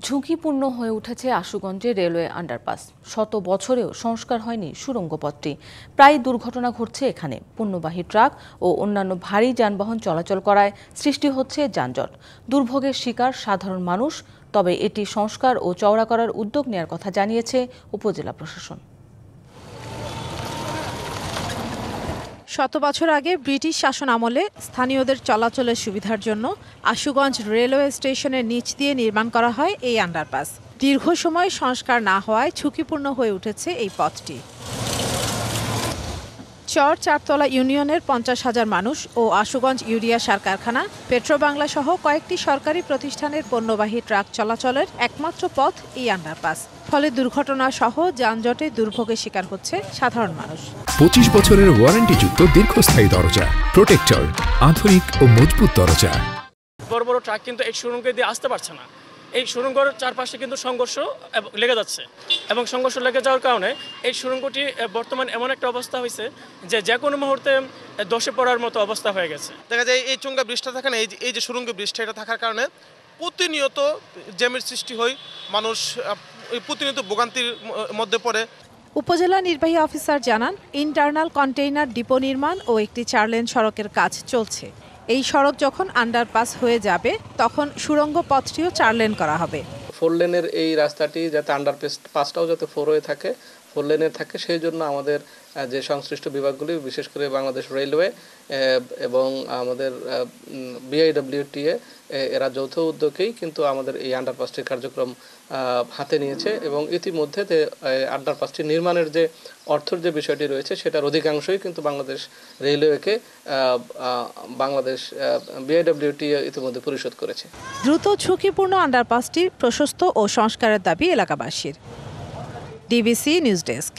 ঝুঁকিপূর্ণ হয়ে উঠেছে আশুগঞ্জে রেলওয়ে আন্ডারপাস। শত বছরেও সংস্কার হয়নি সুড়ঙ্গ পথটি। প্রায় দুর্ঘটনা ঘটছে এখানে। পণ্যবাহী ট্রাক ও অন্যান্য ভারী যানবাহন চলাচল করায় সৃষ্টি হচ্ছে যানজট। দুর্ভোগের শিকার সাধারণ মানুষ। তবে এটি সংস্কার ও চওড়া করার উদ্যোগ নেওয়ার কথা জানিয়েছে উপজেলা প্রশাসন। শত বছর আগে ব্রিটিশ শাসন আমলে স্থানীয়দের চলাচলের সুবিধার জন্য আশুগঞ্জ রেলওয়ে স্টেশনের নিচ দিয়ে নির্মাণ করা হয় এই আন্ডারপাস। দীর্ঘ সময় সংস্কার না হওয়ায় ঝুঁকিপূর্ণ হয়ে উঠেছে এই পথটি। চর চারতলা ইউনিয়নের 50,000 মানুষ ও আশুগঞ্জ ইউরিয়া সার কারখানা, পেট্রোবাংলা সহ কয়েকটি সরকারি প্রতিষ্ঠানের পণ্যবাহী ট্রাক চলাচলের একমাত্র পথ এই আন্ডারপাস। ফলে দুর্ঘটনা সহ যানজটে দুর্ভোগের শিকার হচ্ছে সাধারণ মানুষ। 25 বছরের ওয়ারেন্টিযুক্ত দীর্ঘস্থায়ী দরজা প্রোটেক্টর, আধুনিক ও মজবুত দরজা। বড় বড় ট্রাক কিন্তু এই সুড়ঙ্গে দিয়ে আসতে পারছে না। এই সুড়ঙ্গের চারপাশে কিন্তু সংঘর্ষ লেগে যাচ্ছে এবং সংঘর্ষ লেগে যাওয়ার কারণে এই সুড়ঙ্গটি বর্তমান এমন একটা অবস্থা হয়েছে যে কোনো মুহূর্তে ধসে পড়ার মতো অবস্থা হয়ে গেছে। দেখা যায় এই চুঙ্গা ব্রিজটা থাকে না, এই যে সুড়ঙ্গ ব্রিজটা, এটা থাকার কারণে প্রতিনিয়ত জ্যামের সৃষ্টি হয়, মানুষ প্রতিনিয়ত ভোগান্তির মধ্যে পড়ে। উপজেলা নির্বাহী অফিসার জানান, ইন্টারনাল কন্টেইনার ডিপো নির্মাণ ও একটি 4 লেন সড়কের কাজ চলছে। এই সড়ক যখন আন্ডারপাস হয়ে যাবে তখন সুড়ঙ্গ পথটিও 4 লেন করা হবে। 4 লেনের এই রাস্তাটি যাতে আন্ডারপাসটাও যাতে 4 হয়ে থাকে, 4 লেনের থাকে, সেই জন্য আমাদের যে সংশ্লিষ্ট বিভাগগুলি, বিশেষ করে বাংলাদেশ রেলওয়ে এবং আমাদের BIWTA, এরা যৌথ উদ্যোগেই কিন্তু আমাদের এই আন্ডারপাসটির কার্যক্রম হাতে নিয়েছে এবং ইতিমধ্যে আন্ডারপাসটি নির্মাণের যে অর্থের যে বিষয়টি রয়েছে সেটার অধিকাংশই কিন্তু বাংলাদেশ রেলওয়েকে বাংলাদেশ BIWTA ইতিমধ্যে পরিশোধ করেছে। দ্রুত ঝুঁকিপূর্ণ আন্ডারপাসটি প্রশস্ত ও সংস্কারের দাবি এলাকাবাসীর। DBC news desk.